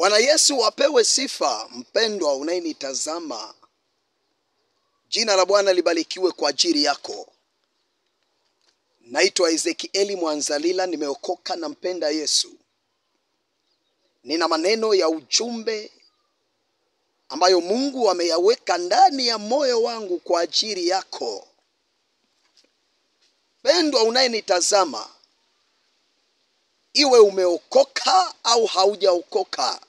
Bwana Yesu apewe sifa. Mpendwa unayenitazama, jina la Bwana libarikiwe kwa ajili yako. Naitwa Ezekieli Mwanzalila, nimeokoka na mpenda Yesu. Nina maneno ya ujumbe ambayo Mungu ameyaweka ndani ya moyo wangu kwa ajili yako. Mpendwa unayenitazama, iwe umeokoka au haujaokoka,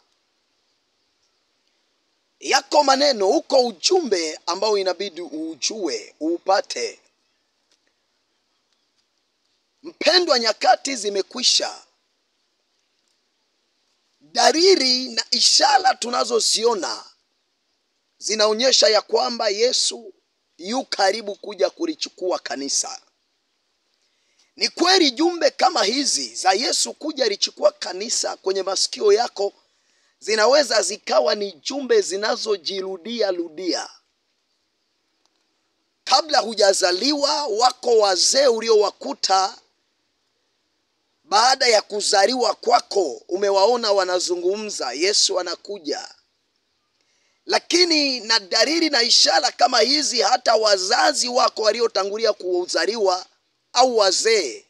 yako maneno, uko ujumbe ambao inabidi ujue, upate. Mpendwa, nyakati zimekwisha. Dalili na ishara tunazoziona zinaonyesha ya kwamba Yesu yu karibu kuja kulichukua kanisa. Ni kweli jumbe kama hizi za Yesu kuja lichukua kanisa kwenye masikio yako zinaweza zikawa ni jumbe zinazojirudia rudia. Kabla hujazaliwa, wako wazee uliowakuta baada ya kuzaliwa kwako, umewaona wanazungumza Yesu anakuja. Lakini na dalili na ishara kama hizi, hata wazazi wako waliotangulia kuzaliwa au wazee,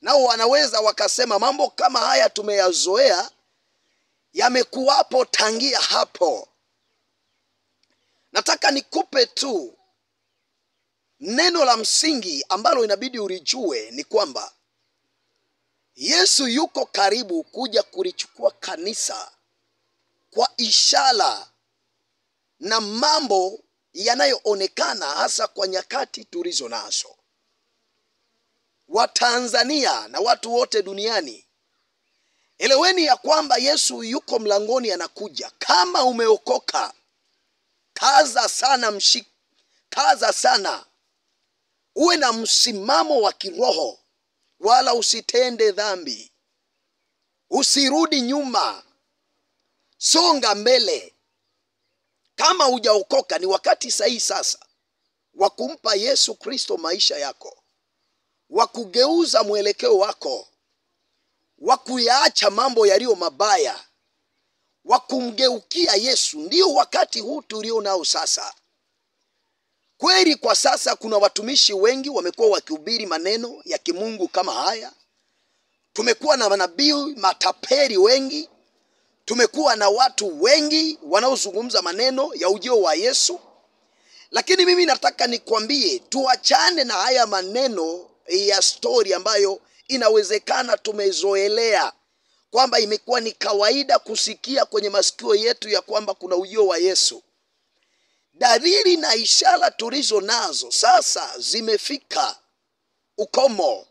nao wanaweza wakasema mambo kama haya tumeyazoea, yamekuwapo tangia hapo. Nataka nikupe tu neno la msingi ambalo inabidi ulijue, ni kwamba Yesu yuko karibu kuja kulichukua kanisa kwa ishara na mambo yanayoonekana hasa kwa nyakati tulizo nazo. Watanzania na watu wote duniani, eleweni ya kwamba Yesu yuko mlangoni, anakuja. Kama umeokoka, kaza sana, kaza sana. Uwe na msimamo wa kiroho, wala usitende dhambi. Usirudi nyuma, songa mbele. Kama hujaokoka, ni wakati sahihi sasa wa kumpa Yesu Kristo maisha yako, wa kugeuza mwelekeo wako, wa kuyaacha mambo yaliyo mabaya, wa kumgeukia Yesu. Ndio wakati huu tulio nao sasa. Kweli kwa sasa kuna watumishi wengi wamekuwa wakihubiri maneno ya kimungu kama haya. Tumekuwa na manabii matapeli wengi. Tumekuwa na watu wengi wanaozungumza maneno ya ujio wa Yesu. Lakini mimi nataka nikwambie, tuachane na haya maneno ya story ambayo inawezekana tumezoelea, kwamba imekuwa ni kawaida kusikia kwenye masikio yetu ya kwamba kuna ujio wa Yesu. Dalili na ishara tulizo nazo sasa zimefika ukomo,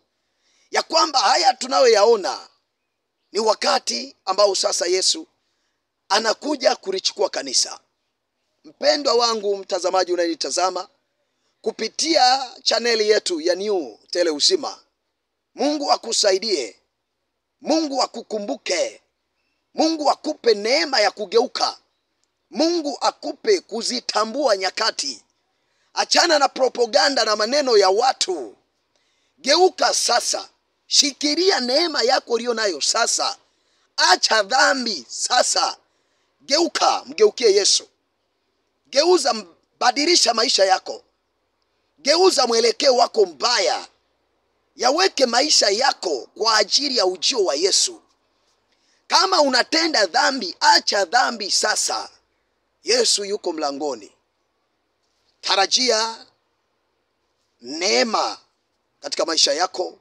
ya kwamba haya tunayoyaona ni wakati ambao sasa Yesu anakuja kulichukua kanisa. Mpendwa wangu mtazamaji unayenitazama kupitia chaneli yetu ya New Tele Uzima, Mungu akusaidie, Mungu akukumbuke, Mungu akupe neema ya kugeuka, Mungu akupe kuzitambua nyakati. Achana na propaganda na maneno ya watu. Geuka sasa. Shikilia neema yako uliyo nayo sasa. Acha dhambi sasa. Geuka, mgeukie Yesu. Geuza, badilisha maisha yako. Geuza mwelekeo wako mbaya. Yaweke maisha yako kwa ajili ya ujio wa Yesu. Kama unatenda dhambi, acha dhambi sasa. Yesu yuko mlangoni. Tarajia neema katika maisha yako,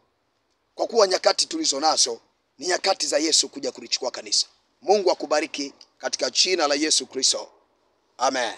kwa kuwa nyakati tulizo nazo ni nyakati za Yesu kuja kulichukua kanisa. Mungu akubariki katika jina la Yesu Kristo. Amen.